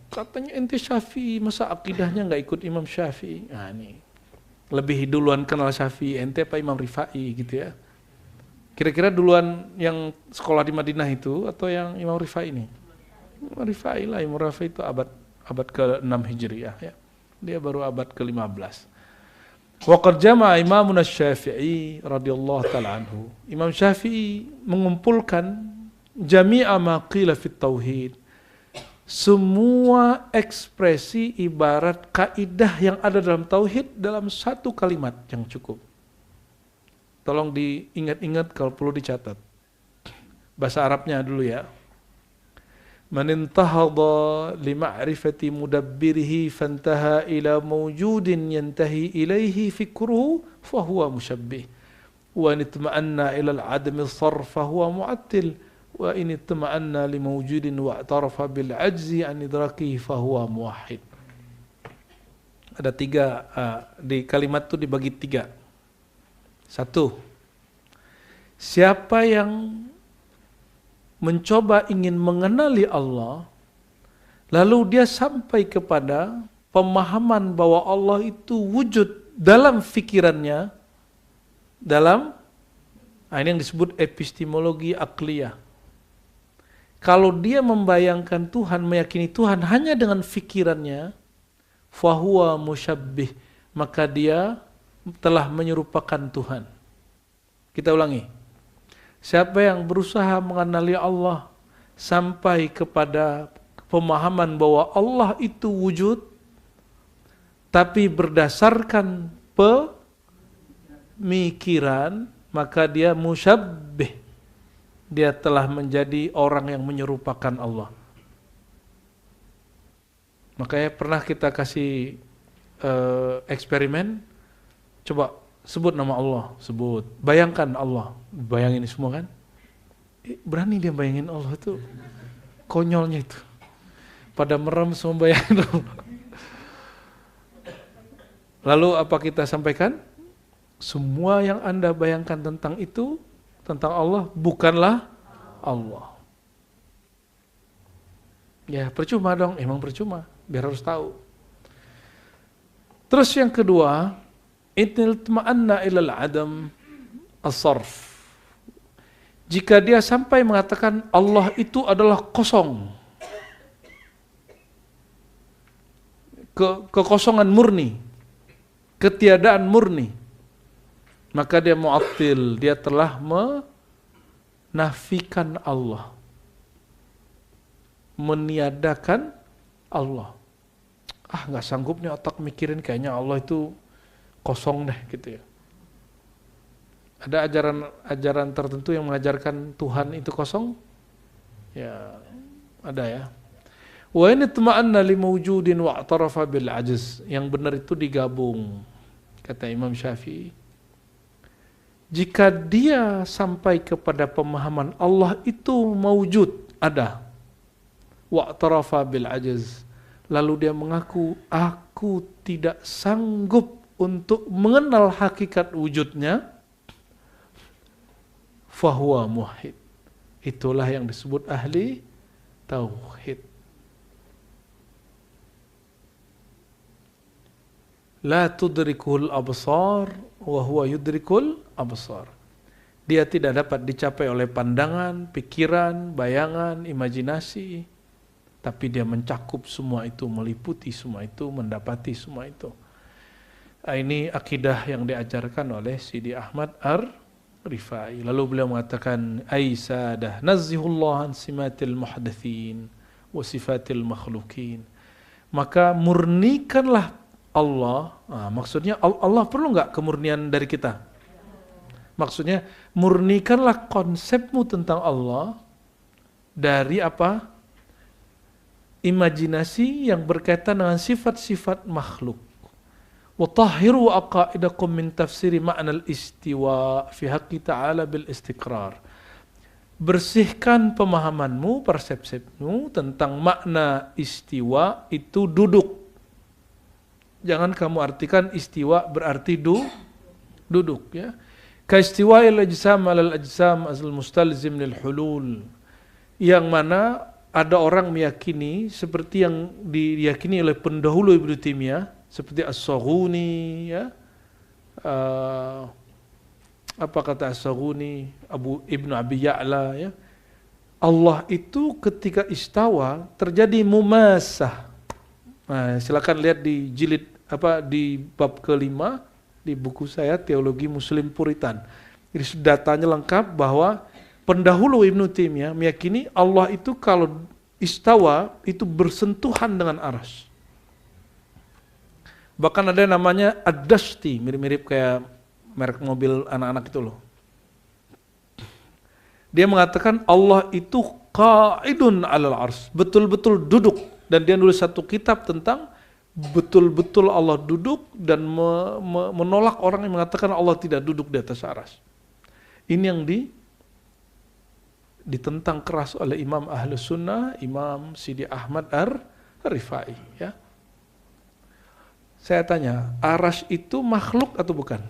Katanya ente Syafi'i, masa akidahnya nggak ikut Imam Syafi'i? Nah, ini lebih duluan kenal Syafi'i ente apa Imam Rifai gitu ya. Kira-kira duluan yang sekolah di Madinah itu atau yang Imam Rifai ini? Imam Rifai lah. Imam Rifai itu abad ke-6 Hijriah, ya. Dia baru abad ke-15. Wa qad jama'a Imamuna Syafi'i radhiyallahu ta'ala anhu. Imam Syafi'i mengumpulkan jami'a ma qila fit tauhid. Semua ekspresi ibarat kaidah yang ada dalam tauhid dalam satu kalimat yang cukup. Tolong diingat-ingat kalau perlu dicatat. Bahasa Arabnya dulu ya. Man intahadha li ma'rifati mudabbirihi fantaha ila mawjudin yantahi ilaihi fikruhu fahuwa musyabbih. Wa in itma'anna ila al-'adami sarf fahuwa mu'attil. Wa in itma'anna li mawjudin wa'tarafa bil 'ajzi an idrakihi fahuwa muwahhid. Ada tiga, di kalimat itu dibagi tiga. Satu, siapa yang mencoba ingin mengenali Allah, lalu dia sampai kepada pemahaman bahwa Allah itu wujud dalam fikirannya, ini yang disebut epistemologi akliyah. Kalau dia membayangkan Tuhan, meyakini Tuhan hanya dengan fikirannya, fahuwa musyabbih, maka dia telah menyerupakan Tuhan. Kita ulangi. Siapa yang berusaha mengenali Allah sampai kepada pemahaman bahwa Allah itu wujud, tapi berdasarkan pemikiran, maka dia musyabbih. Dia telah menjadi orang yang menyerupakan Allah. Makanya pernah kita kasih eksperimen, coba sebut nama Allah, sebut. Bayangkan Allah, bayangin semua kan? Berani dia bayangin Allah itu, konyolnya itu. Pada merem semua bayangin Allah. Lalu apa kita sampaikan? Semua yang Anda bayangkan tentang itu, tentang Allah, bukanlah Allah. Ya percuma dong, emang percuma, biar harus tahu. Terus yang kedua, Innal tma'anna ilal adam as-sarf. Jika dia sampai mengatakan Allah itu adalah kosong, kekosongan murni, ketiadaan murni, maka dia mu'attil, dia telah menafikan Allah, meniadakan Allah. Nggak sanggup nih otak mikirin, kayaknya Allah itu kosong deh gitu ya. Ada ajaran tertentu yang mengajarkan Tuhan itu kosong? Ya, ada ya. Wa in itma'anna li mawjudin wa'tarafa bil 'ajz. Yang benar itu digabung, kata Imam Syafi'i. Jika dia sampai kepada pemahaman Allah itu mawjud, ada, wa'tarafa bil 'ajz, lalu dia mengaku, aku tidak sanggup untuk mengenal hakikat wujudnya, fahuwa muwahhid. Itulah yang disebut ahli tauhid. La tudrikul absar wa huwa yudrikul absar. Dia tidak dapat dicapai oleh pandangan, pikiran, bayangan, imajinasi, tapi dia mencakup semua itu, meliputi semua itu, mendapati semua itu. Ini akidah yang diajarkan oleh Sidi Ahmad Ar-Rifai. Lalu beliau mengatakan, Aisadah nazihullah an simatil muhdathin wa sifatil makhlukin. Maka murnikanlah Allah. Maksudnya Allah perlu nggak kemurnian dari kita? Maksudnya murnikanlah konsepmu tentang Allah dari apa? Imajinasi yang berkaitan dengan sifat-sifat makhluk. وَطَهِّرُوا أَقَائِدَكُمْ مِنْ تَفْسِرِ مَعْنَى الْإِسْتِوَاءِ فِي حَقِّ تَعَالَى بِالْإِسْتِقْرَارِ. Bersihkan pemahamanmu, persepsimu tentang makna istiwa itu duduk. Jangan kamu artikan istiwa berarti duduk ya. Kaistiwa'il ajsam 'alal ajsam azal mustalzim lil hulul. Yang mana ada orang meyakini seperti yang diyakini oleh pendahulu Ibnu Taimiyah, seperti As-Saghuni ya. Apa kata As-Saghuni, Ibnu Abi Ya'la ya. Allah itu ketika istawa terjadi mumasah. Nah, silakan lihat di jilid di bab kelima di buku saya Teologi Muslim Puritan. Jadi datanya lengkap bahwa pendahulu Ibnu Taimiyah meyakini Allah itu kalau istawa itu bersentuhan dengan arsy. Bahkan ada namanya Ad-Dashti, mirip-mirip kayak merek mobil anak-anak itu loh. Dia mengatakan Allah itu qa'idun 'alal ars, betul-betul duduk, dan dia nulis satu kitab tentang betul-betul Allah duduk dan menolak orang yang mengatakan Allah tidak duduk di atas aras. Ini yang ditentang keras oleh Imam Ahlus Sunnah, Imam Sidi Ahmad Ar-Rifai. Ya. Saya tanya, aras itu makhluk atau bukan?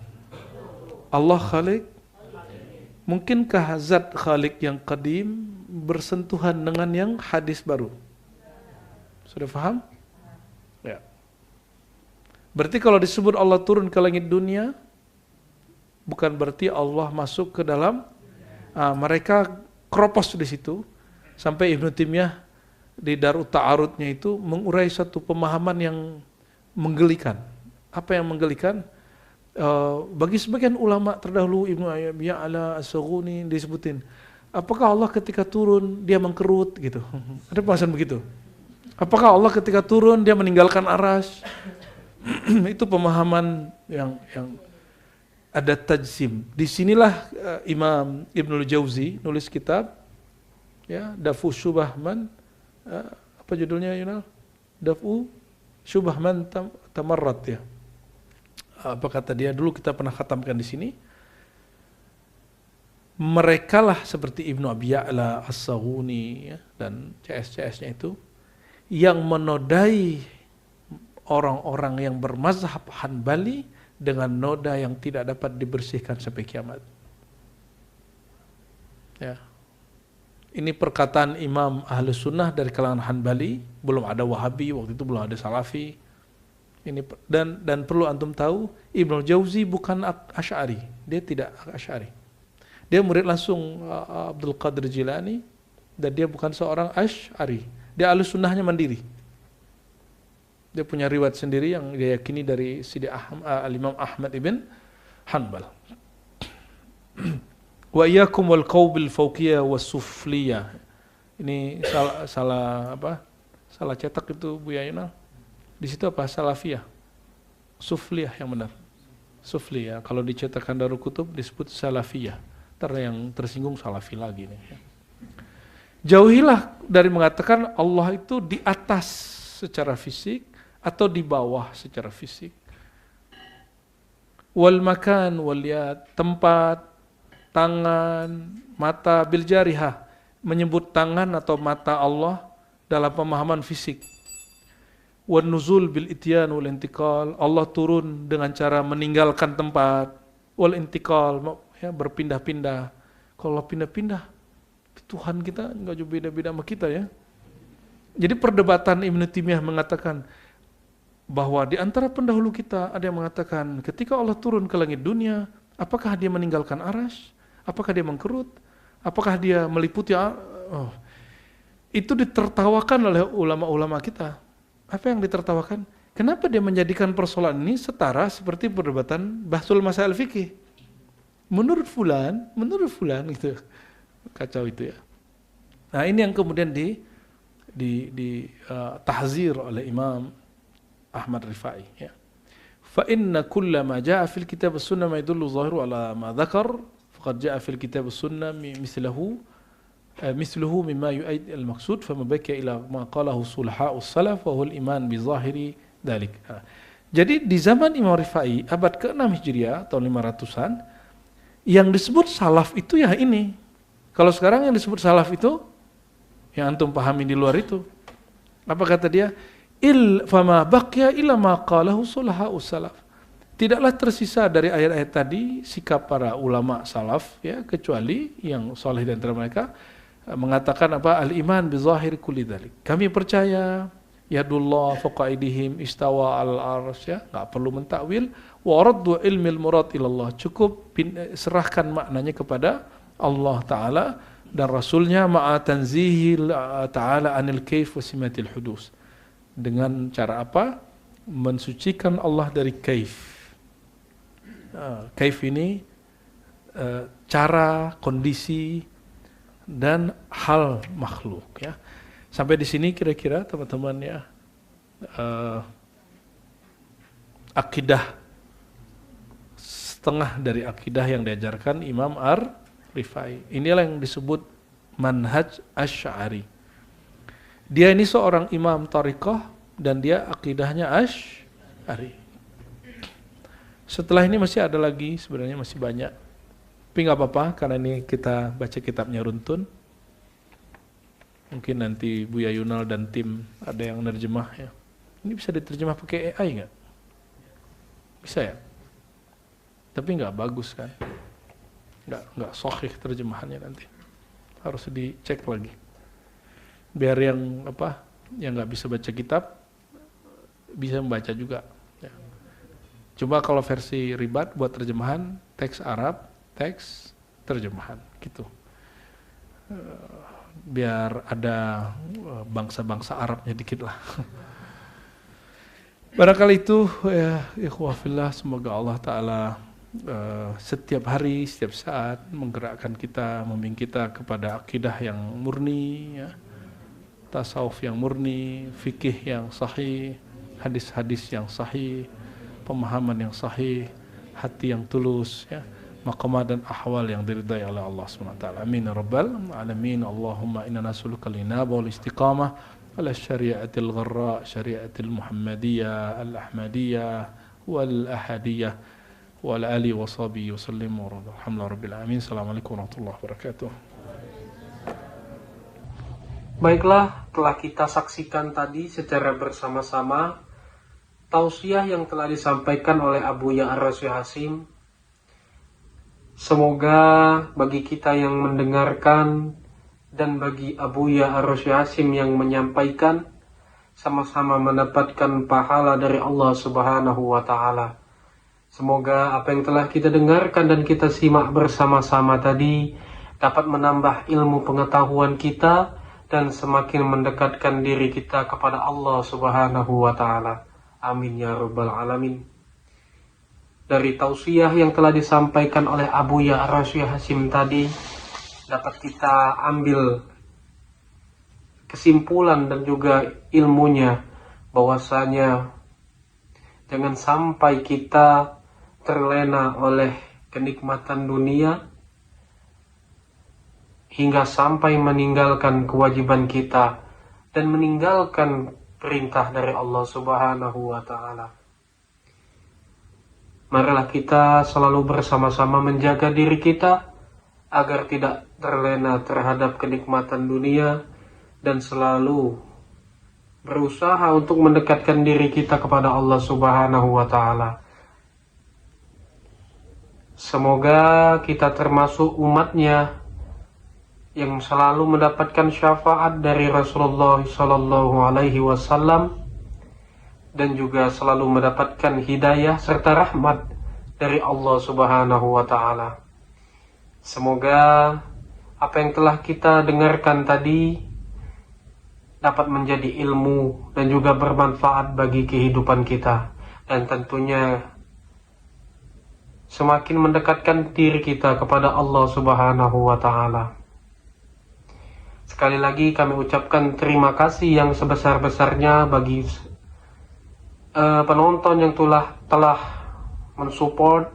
Allah Khalik? Mungkinkah zat Khalik yang qadim bersentuhan dengan yang hadis baru? Sudah paham? Ya. Berarti kalau disebut Allah turun ke langit dunia, bukan berarti Allah masuk ke dalam. Mereka kropos di situ, sampai Ibnu Taimiyah di Darut Ta'arudnya itu mengurai satu pemahaman yang menggelikan. Apa yang menggelikan? Bagi sebagian ulama terdahulu, Ibnu Ya'la As-Saghuni disebutin, apakah Allah ketika turun dia mengkerut gitu? Ada pembahasan begitu. Apakah Allah ketika turun dia meninggalkan aras? Itu pemahaman yang ada tajsim. Disinilah Imam Ibnul Jauzi nulis kitab, ya, Dafu Syubah Man, apa judulnya Yunal? Dafu Syubah Man Tamarrat, ya. Apa kata dia? Dulu kita pernah khatamkan di sini. Mereka lah seperti Ibnu Abi Ya'la As-Saghuni, ya, dan CS-CS-nya itu yang menodai orang-orang yang bermazhab Hanbali dengan noda yang tidak dapat dibersihkan sampai kiamat. Ya. Ini perkataan Imam Ahlus Sunnah dari kalangan Hanbali, belum ada Wahabi, waktu itu belum ada Salafi. Ini dan perlu antum tahu, Ibnu Jauzi bukan Asy'ari, dia tidak Asy'ari. Dia murid langsung Abdul Qadir Jilani, dan dia bukan seorang Asy'ari. Dia Ahlus Sunnahnya mandiri. Dia punya riwayat sendiri yang dia yakini dari Sidi Al-Imam Ahmad ibn Hanbal. Wa iyyakum wal qawbil fawqiyah was sufliyah. Ini salah cetak itu Bu Yayuna. Di situ apa? Salafiyah. Sufliyah yang benar. Sufliyah. Kalau dicetakkan Darul Kutub disebut salafiyah. Ntar yang tersinggung salafi lagi nih. Jauhilah dari mengatakan Allah itu di atas secara fisik atau di bawah secara fisik. Wal makan wal yad, tempat, tangan, mata, bil jarihah, menyebut tangan atau mata Allah dalam pemahaman fisik. Wan nuzul bil ityan wal intiqal, Allah turun dengan cara meninggalkan tempat, wal intiqal, ya, berpindah-pindah. Kalau pindah-pindah, Tuhan kita enggak jauh beda-beda sama kita, ya. Jadi perdebatan Ibnu Taimiyah mengatakan bahwa di antara pendahulu kita ada yang mengatakan ketika Allah turun ke langit dunia, apakah dia meninggalkan aras? Apakah dia mengkerut? Apakah dia meliputi? Itu ditertawakan oleh ulama-ulama kita. Apa yang ditertawakan? Kenapa dia menjadikan persoalan ini setara seperti perdebatan bahsul masail fikih? Menurut fulan gitu. Kacau itu, ya. Nah, ini yang kemudian tahzir oleh Imam Ahmad Rifai, ya. Fa inna kulla ma jaa fil kitab was-sunnah ma yadullu zahiru ala ma dzakar faqad jaa fil kitab was-sunnah misluhu mimma yu'aid al-maqsud fama baqiya ila ma qalahu sulaha'us salaf wa huwa al-iman bi zahiri dzalik. Jadi di zaman Imam Rifai abad ke-6 Hijriah tahun 500-an yang disebut salaf itu ya ini. Kalau sekarang yang disebut salaf itu yang antum pahami di luar itu. Apa kata dia? Fama baqiya illa ma qalahu sulaha'us salaf. Tidaklah tersisa dari ayat-ayat tadi sikap para ulama salaf, ya, kecuali yang saleh di antara mereka mengatakan apa? Al-iman bi zahir kulli dzalik. Kami percaya yadullah fawqa aydihim istawa al-arsy, ya, enggak perlu mentakwil. Wa raddu ilmil murad ilallah. Cukup serahkan maknanya kepada Allah Ta'ala dan Rasulnya ma'a tanzihil ta'ala anil kaif wa simatil hudus. Dengan cara apa? Mensucikan Allah dari kaif. Kaif ini cara, kondisi, dan hal makhluk, ya. Sampai di sini kira-kira teman-teman, ya, akidah setengah dari akidah yang diajarkan Imam Rifai. Inilah yang disebut manhaj Asy'ari. Dia ini seorang imam thariqah dan dia akidahnya Asy'ari. Setelah ini masih ada lagi, sebenarnya masih banyak. Tapi nggak apa-apa karena ini kita baca kitabnya runtun. Mungkin nanti Buya Yunal dan tim ada yang nerjemah ya. Ini bisa diterjemah pakai AI nggak? Bisa ya? Tapi nggak bagus kan? Nggak sahih terjemahannya nanti. Harus dicek lagi. Biar yang nggak bisa baca kitab bisa membaca juga. Ya. Coba kalau versi Ribat buat terjemahan teks Arab, teks terjemahan gitu. Biar ada bangsa-bangsa Arabnya dikit lah. Barangkali itu ya ikhwah fillah, semoga Allah Ta'ala setiap hari, setiap saat menggerakkan kita, membimbing kita kepada akidah yang murni ya. Tasawuf yang murni, fikih yang sahih, hadis-hadis yang sahih, pemahaman yang sahih, hati yang tulus ya, maqamat dan ahwal yang diridai oleh Allah SWT. Amin ya rabbal alamin. Allahumma inna nas'aluka al-inaba wal istiqamah ala syariatil gharra, syariatil muhammadiyah, al-ahmadiyah wal ahadiyah wa ala alihi wa sahbihi wa sallim wa alhamdulillah rabbil alamin. Assalamualaikum warahmatullahi wabarakatuh. Baiklah, telah kita saksikan tadi secara bersama-sama tausiah yang telah disampaikan oleh Abuya Ar-Rasyid Hasim. Semoga bagi kita yang mendengarkan dan bagi Abuya Ar-Rasyid Hasim yang menyampaikan sama-sama mendapatkan pahala dari Allah Subhanahu wa Ta'ala. Semoga apa yang telah kita dengarkan dan kita simak bersama-sama tadi dapat menambah ilmu pengetahuan kita dan semakin mendekatkan diri kita kepada Allah Subhanahu wa Ta'ala. Amin ya rabbal alamin. Dari tausiah yang telah disampaikan oleh Abuya Ar-Rasyid Hasim tadi dapat kita ambil kesimpulan dan juga ilmunya bahwasanya jangan sampai kita terlena oleh kenikmatan dunia hingga sampai meninggalkan kewajiban kita dan meninggalkan perintah dari Allah Subhanahu wa Ta'ala. Marilah kita selalu bersama-sama menjaga diri kita agar tidak terlena terhadap kenikmatan dunia dan selalu berusaha untuk mendekatkan diri kita kepada Allah Subhanahu wa Ta'ala. Semoga kita termasuk umatnya yang selalu mendapatkan syafaat dari Rasulullah Sallallahu Alaihi Wasallam dan juga selalu mendapatkan hidayah serta rahmat dari Allah Subhanahu wa Ta'ala. Semoga apa yang telah kita dengarkan tadi dapat menjadi ilmu dan juga bermanfaat bagi kehidupan kita, dan tentunya semakin mendekatkan diri kita kepada Allah Subhanahu wa Ta'ala. Sekali lagi kami ucapkan terima kasih yang sebesar-besarnya bagi penonton yang telah mensupport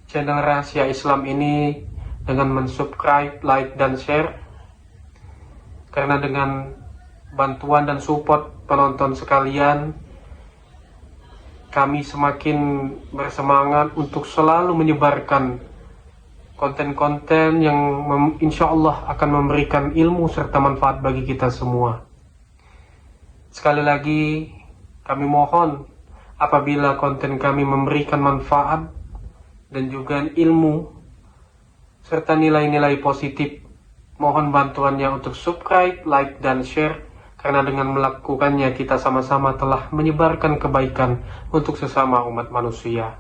channel Rahasia Islam ini dengan mensubscribe, like, dan share. Karena dengan bantuan dan support penonton sekalian, kami semakin bersemangat untuk selalu menyebarkan konten-konten yang insya Allah akan memberikan ilmu serta manfaat bagi kita semua. Sekali lagi kami mohon apabila konten kami memberikan manfaat dan juga ilmu serta nilai-nilai positif, mohon bantuannya untuk subscribe, like, dan share, karena dengan melakukannya kita sama-sama telah menyebarkan kebaikan untuk sesama umat manusia.